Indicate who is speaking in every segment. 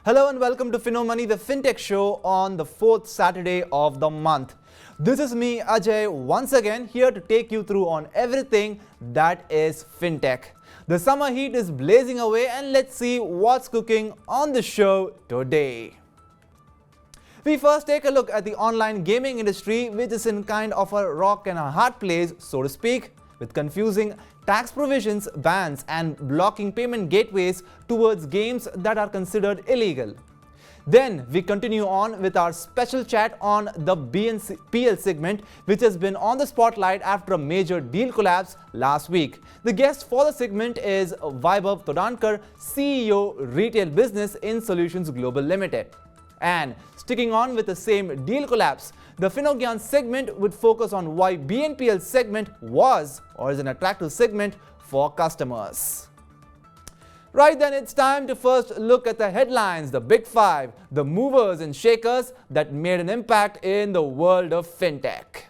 Speaker 1: Hello and welcome to Finomoney, the FinTech show on the fourth Saturday of the month. This is me, Ajay, once again here to take you through on everything that is FinTech. The summer heat is blazing away and let's see what's cooking on the show today. We first take a look at the online gaming industry, which is in kind of a rock and a hard place, so to speak, with confusing tax provisions, bans and blocking payment gateways towards games that are considered illegal. Then we continue on with our special chat on the BNPL segment, which has been on the spotlight after a major deal collapse last week. The guest for the segment is Vaibhav Todankar, CEO Retail Business in Solutions Global Limited. And sticking on with the same deal collapse, the Finogyan segment would focus on why BNPL segment was or is an attractive segment for customers. Right then, it's time to first look at the headlines, the big five, the movers and shakers that made an impact in the world of FinTech.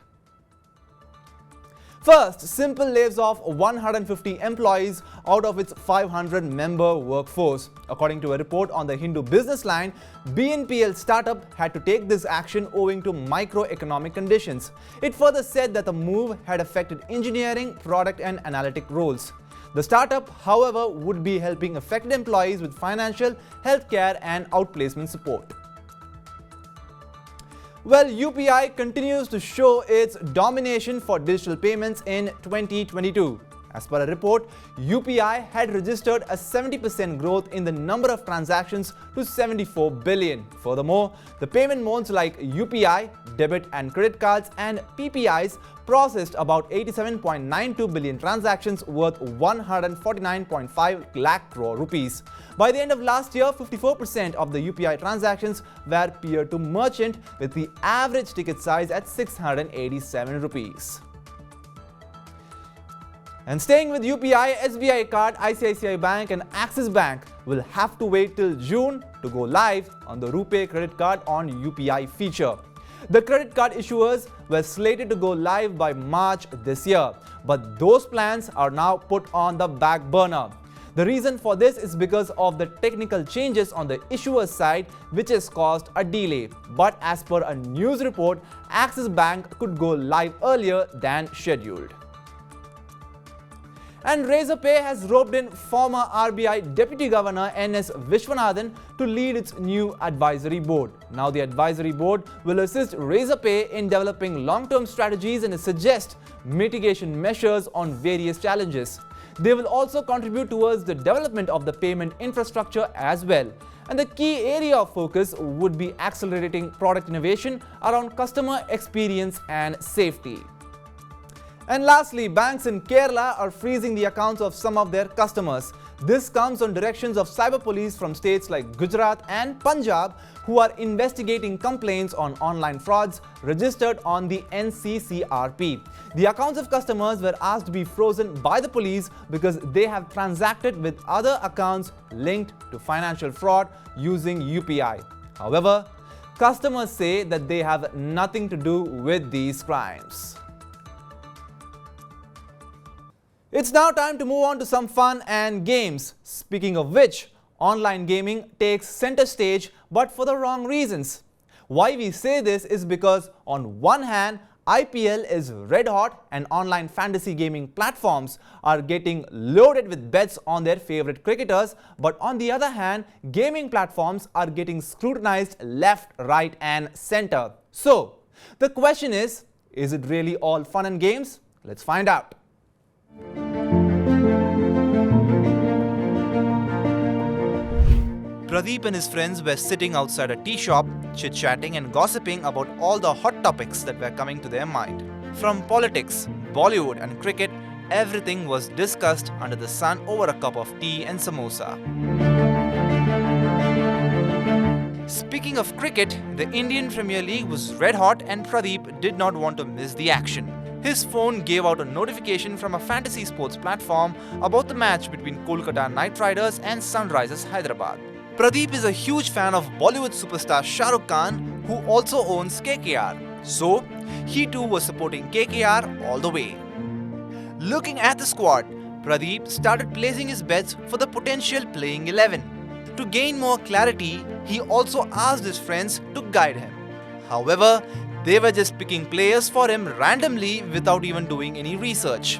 Speaker 1: First, Simple lays off 150 employees out of its 500-member workforce. According to a report on the Hindu Business Line, BNPL startup had to take this action owing to microeconomic conditions. It further said that the move had affected engineering, product and analytic roles. The startup, however, would be helping affected employees with financial, healthcare and outplacement support. Well, UPI continues to show its domination for digital payments in 2022. As per a report, UPI had registered a 70% growth in the number of transactions to 74 billion. Furthermore, the payment modes like UPI, debit and credit cards and PPIs processed about 87.92 billion transactions worth 149.5 lakh crore rupees. By the end of last year, 54% of the UPI transactions were peer-to-merchant with the average ticket size at 687 rupees. And staying with UPI, SBI Card, ICICI Bank and Axis Bank will have to wait till June to go live on the RuPay credit card on UPI feature. The credit card issuers were slated to go live by March this year, but those plans are now put on the back burner. The reason for this is because of the technical changes on the issuer's side, which has caused a delay. But as per a news report, Axis Bank could go live earlier than scheduled. And Razorpay has roped in former RBI Deputy Governor N.S. Vishwanathan to lead its new advisory board. Now the advisory board will assist Razorpay in developing long-term strategies and suggest mitigation measures on various challenges. They will also contribute towards the development of the payment infrastructure as well. And the key area of focus would be accelerating product innovation around customer experience and safety. And lastly, banks in Kerala are freezing the accounts of some of their customers. This comes on directions of cyber police from states like Gujarat and Punjab, who are investigating complaints on online frauds registered on the NCCRP. The accounts of customers were asked to be frozen by the police because they have transacted with other accounts linked to financial fraud using UPI. However, customers say that they have nothing to do with these crimes. It's now time to move on to some fun and games. Speaking of which, online gaming takes center stage, but for the wrong reasons. Why we say this is because on one hand, IPL is red hot and online fantasy gaming platforms are getting loaded with bets on their favorite cricketers, but on the other hand, gaming platforms are getting scrutinized left, right and center. So, the question is it really all fun and games? Let's find out. Pradeep and his friends were sitting outside a tea shop, chit-chatting and gossiping about all the hot topics that were coming to their mind. From politics, Bollywood and cricket, everything was discussed under the sun over a cup of tea and samosa. Speaking of cricket, the Indian Premier League was red hot and Pradeep did not want to miss the action. His phone gave out a notification from a fantasy sports platform about the match between Kolkata Knight Riders and Sunrisers Hyderabad. Pradeep is a huge fan of Bollywood superstar Shah Rukh Khan, who also owns KKR. So, he too was supporting KKR all the way. Looking at the squad, Pradeep started placing his bets for the potential playing 11. To gain more clarity, he also asked his friends to guide him. However, they were just picking players for him randomly without even doing any research.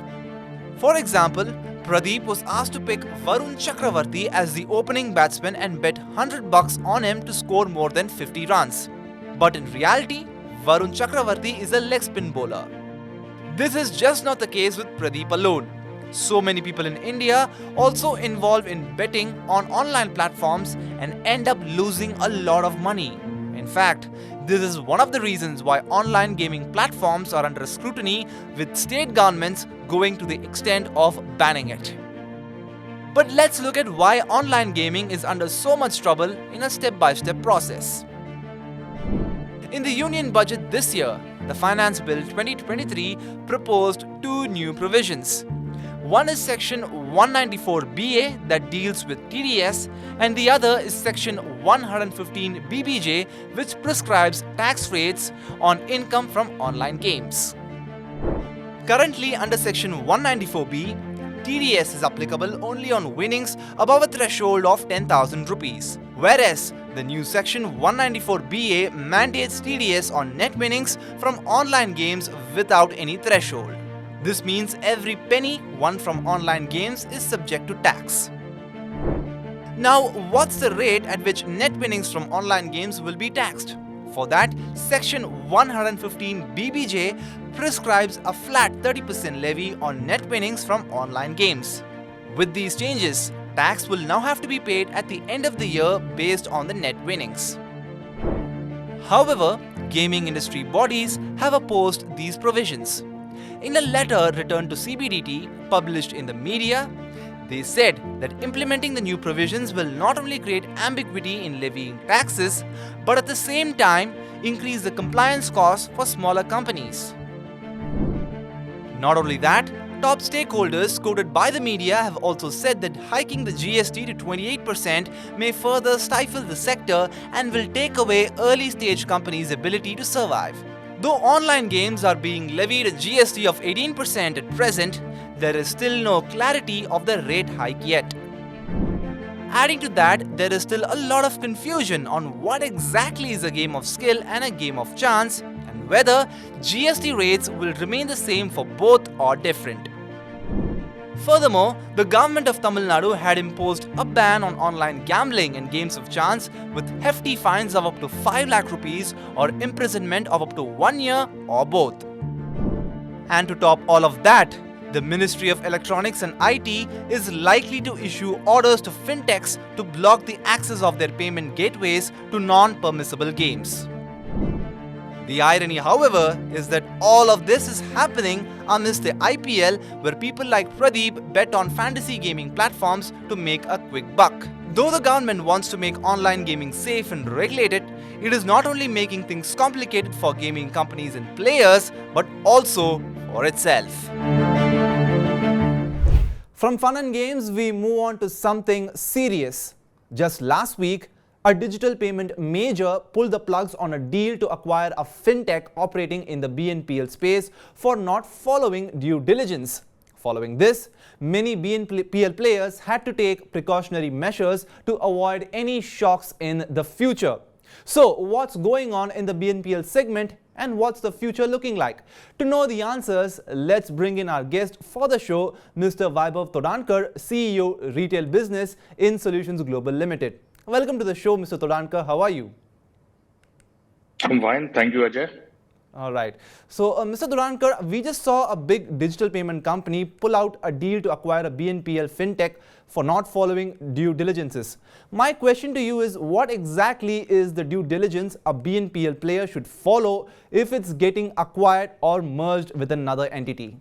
Speaker 1: For example, Pradeep was asked to pick Varun Chakravarti as the opening batsman and bet $100 on him to score more than 50 runs. But in reality, Varun Chakravarti is a leg spin bowler. This is just not the case with Pradeep alone. So many people in India also involve in betting on online platforms and end up losing a lot of money. In fact, this is one of the reasons why online gaming platforms are under scrutiny, with state governments going to the extent of banning it. But let's look at why online gaming is under so much trouble in a step-by-step process. In the Union Budget this year, the Finance Bill 2023 proposed two new provisions. One is Section 194BA that deals with TDS, and the other is Section 115BBJ, which prescribes tax rates on income from online games. Currently, under Section 194B, TDS is applicable only on winnings above a threshold of 10,000 rupees, whereas the new Section 194BA mandates TDS on net winnings from online games without any threshold. This means every penny won from online games is subject to tax. Now, what's the rate at which net winnings from online games will be taxed? For that, Section 115BBJ prescribes a flat 30% levy on net winnings from online games. With these changes, tax will now have to be paid at the end of the year based on the net winnings. However, gaming industry bodies have opposed these provisions. In a letter returned to CBDT published in the media, they said that implementing the new provisions will not only create ambiguity in levying taxes, but at the same time increase the compliance costs for smaller companies. Not only that, top stakeholders quoted by the media have also said that hiking the GST to 28% may further stifle the sector and will take away early stage companies' ability to survive. Though online games are being levied a GST of 18% at present, there is still no clarity of the rate hike yet. Adding to that, there is still a lot of confusion on what exactly is a game of skill and a game of chance, and whether GST rates will remain the same for both or different. Furthermore, the government of Tamil Nadu had imposed a ban on online gambling and games of chance with hefty fines of up to 5 lakh rupees or imprisonment of up to 1 year or both. And to top all of that, the Ministry of Electronics and IT is likely to issue orders to fintechs to block the access of their payment gateways to non-permissible games. The irony, however, is that all of this is happening amidst the IPL, where people like Pradeep bet on fantasy gaming platforms to make a quick buck. Though the government wants to make online gaming safe and regulated, it is not only making things complicated for gaming companies and players, but also for itself. From fun and games, we move on to something serious. Just last week, a digital payment major pulled the plugs on a deal to acquire a fintech operating in the BNPL space for not following due diligence. Following this, many BNPL players had to take precautionary measures to avoid any shocks in the future. So, what's going on in the BNPL segment and what's the future looking like? To know the answers, let's bring in our guest for the show, Mr. Vaibhav Todankar, CEO, Retail Business in Solutions Global Limited. Welcome to the show, Mr. Todankar. How are you?
Speaker 2: I'm fine. Thank you, Ajay.
Speaker 1: All right. So, Mr. Todankar, we just saw a big digital payment company pull out a deal to acquire a BNPL fintech for not following due diligences. My question to you is, what exactly is the due diligence a BNPL player should follow if it's getting acquired or merged with another entity?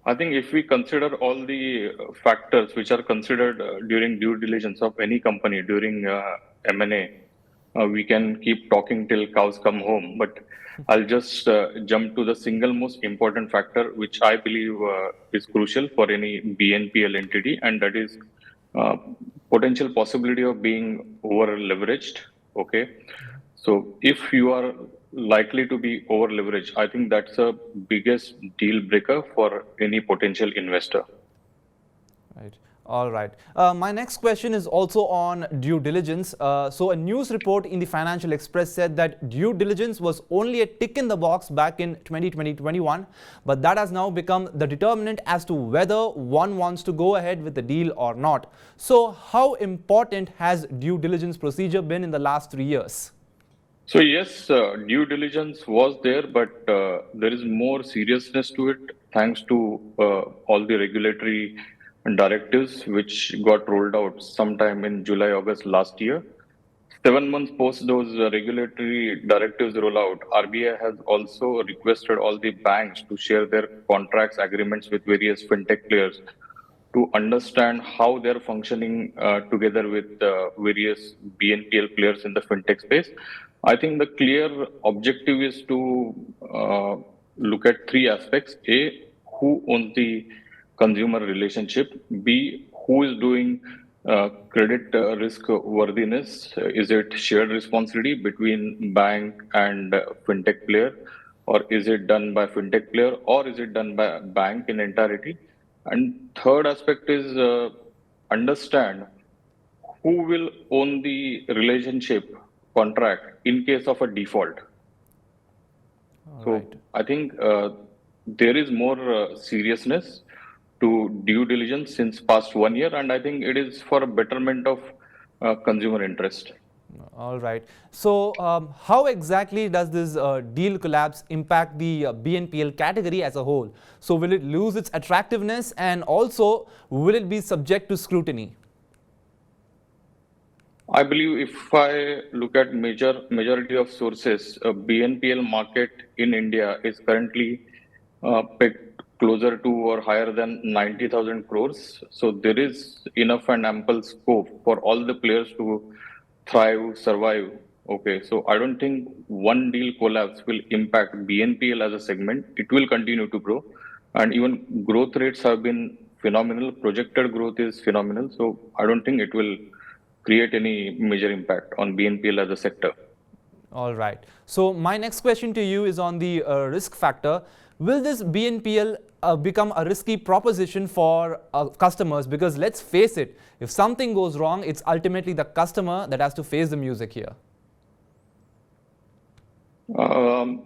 Speaker 2: I think if we consider all the factors which are considered during due diligence of any company during M&A, we can keep talking till cows come home. But I'll just jump to the single most important factor, which I believe is crucial for any BNPL entity, and that is potential possibility of being over leveraged. Okay. So if you are likely to be over leveraged, I think that's the biggest deal breaker for any potential investor.
Speaker 1: Right. All right. My next question is also on due diligence. So a news report in the Financial Express said that due diligence was only a tick in the box back in 2020-21, but that has now become the determinant as to whether one wants to go ahead with the deal or not. So how important has due diligence procedure been in the last 3 years?
Speaker 2: So yes, due diligence was there, but there is more seriousness to it thanks to all the regulatory directives which got rolled out sometime in July, August last year. 7 months post those regulatory directives rollout, RBI has also requested all the banks to share their contracts agreements with various fintech players to understand how they're functioning together with various BNPL players in the fintech space. I think the clear objective is to look at three aspects. A, who owns the consumer relationship? B, who is doing credit risk worthiness? Is it shared responsibility between bank and fintech player? Or is it done by fintech player? Or is it done by bank in entirety? And third aspect is understand who will own the relationship contract in case of a default.
Speaker 1: All
Speaker 2: So
Speaker 1: right.
Speaker 2: I think there is more seriousness to due diligence since past 1 year, and I think it is for a betterment of consumer interest.
Speaker 1: All right. So, how exactly does this deal collapse impact the BNPL category as a whole? So, will it lose its attractiveness, and also will it be subject to scrutiny?
Speaker 2: I believe if I look at majority of sources, BNPL market in India is currently pegged closer to or higher than 90,000 crores. So there is enough and ample scope for all the players to thrive, survive. Okay, so I don't think one deal collapse will impact BNPL as a segment. It will continue to grow, and even growth rates have been phenomenal. Projected growth is phenomenal. So I don't think it will create any major impact on BNPL as a sector.
Speaker 1: All right. So, my next question to you is on the risk factor. Will this BNPL become a risky proposition for customers? Because let's face it, if something goes wrong, it's ultimately the customer that has to face the music here.
Speaker 2: Um,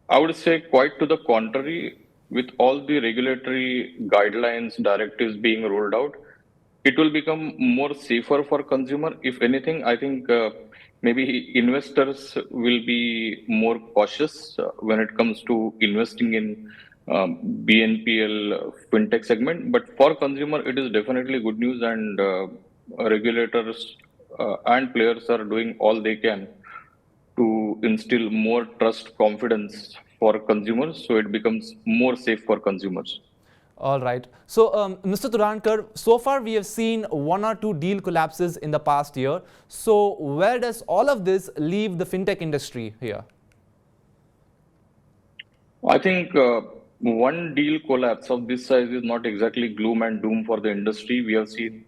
Speaker 2: I would say quite to the contrary, with all the regulatory guidelines, directives being rolled out, it will become more safer for consumer. If anything, I think maybe investors will be more cautious when it comes to investing in BNPL fintech segment. But for consumer, it is definitely good news, and regulators and players are doing all they can to instill more trust, confidence for consumers, so it becomes more safe for consumers.
Speaker 1: All right. So, Mr. Turankar, so far we have seen one or two deal collapses in the past year. So, where does all of this leave the fintech industry here?
Speaker 2: I think one deal collapse of this size is not exactly gloom and doom for the industry. We have seen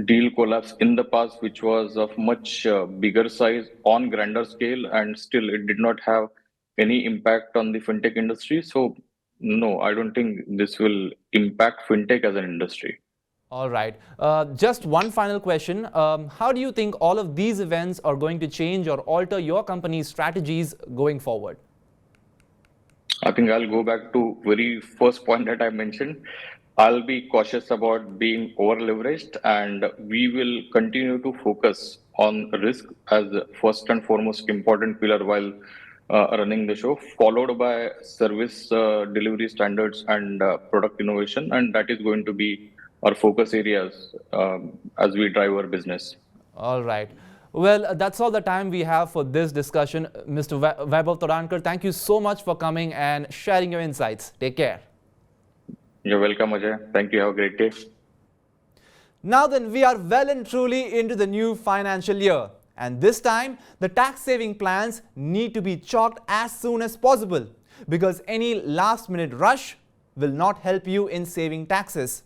Speaker 2: deal collapse in the past, which was of much bigger size on grander scale, and still it did not have any impact on the fintech industry. So, no, I don't think this will impact fintech as an industry.
Speaker 1: All right. Just one final question. How do you think all of these events are going to change or alter your company's strategies going forward?
Speaker 2: I think I'll go back to very first point that I mentioned. I'll be cautious about being over leveraged, and we will continue to focus on risk as the first and foremost important pillar while running the show, followed by service delivery standards and product innovation, and that is going to be our focus areas as we drive our business.
Speaker 1: All right. Well, that's all the time we have for this discussion. Mr. Vaibhav Torankar, thank you so much for coming and sharing your insights. Take care.
Speaker 2: You're welcome, Ajay. Thank you. Have a great day.
Speaker 1: Now then, we are well and truly into the new financial year. And this time, the tax saving plans need to be chalked as soon as possible, because any last minute rush will not help you in saving taxes.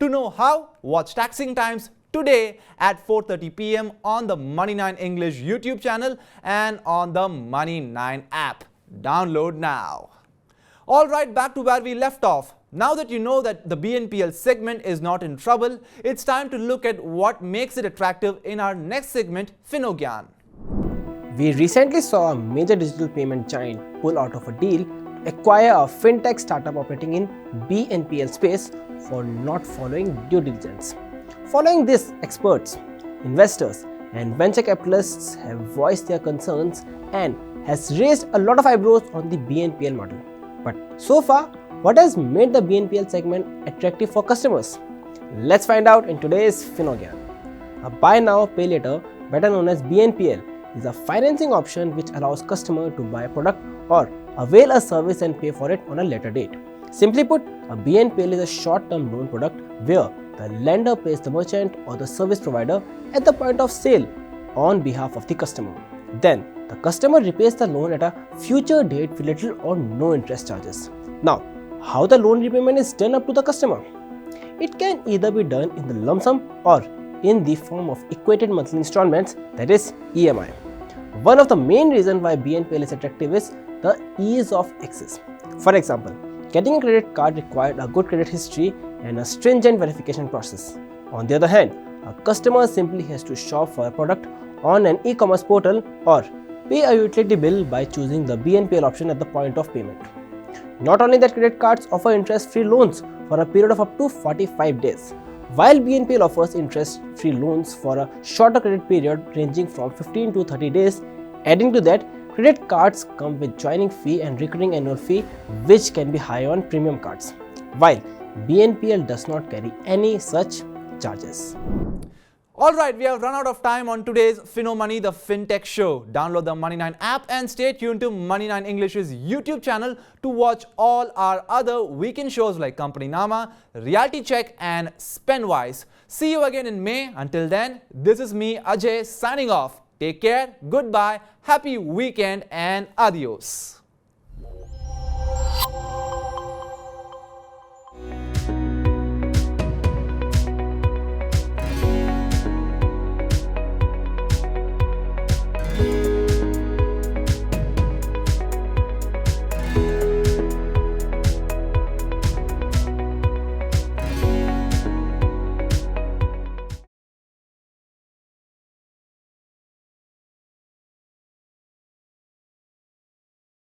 Speaker 1: To know how, watch Taxing Times today at 4:30 p.m. on the Money9 English YouTube channel and on the Money9 app. Download now. All right, back to where we left off. Now that you know that the BNPL segment is not in trouble, it's time to look at what makes it attractive in our next segment, Finogyan.
Speaker 3: We recently saw a major digital payment giant pull out of a deal to acquire a fintech startup operating in BNPL space for not following due diligence. Following this, experts, investors, and venture capitalists have voiced their concerns and has raised a lot of eyebrows on the BNPL model. But so far, what has made the BNPL segment attractive for customers? Let's find out in today's Finogyan. A buy now, pay later, better known as BNPL, is a financing option which allows customer to buy a product or avail a service and pay for it on a later date. Simply put, a BNPL is a short-term loan product where the lender pays the merchant or the service provider at the point of sale on behalf of the customer. Then, the customer repays the loan at a future date with little or no interest charges. Now, how the loan repayment is done up to the customer? It can either be done in the lump sum or in the form of equated monthly installments, that is EMI. One of the main reasons why BNPL is attractive is the ease of access. For example, getting a credit card required a good credit history and a stringent verification process. On the other hand, a customer simply has to shop for a product on an e-commerce portal or pay a utility bill by choosing the BNPL option at the point of payment. Not only that, credit cards offer interest-free loans for a period of up to 45 days, while BNPL offers interest-free loans for a shorter credit period ranging from 15 to 30 days. Adding to that, credit cards come with joining fee and recurring annual fee, which can be high on premium cards, while BNPL does not carry any such charges.
Speaker 1: Alright, we have run out of time on today's Finomoney, the FinTech show. Download the Money9 app and stay tuned to Money9 English's YouTube channel to watch all our other weekend shows like Company Nama, Reality Check and Spendwise. See you again in May. Until then, this is me, Ajay, signing off. Take care, goodbye, happy weekend and adios.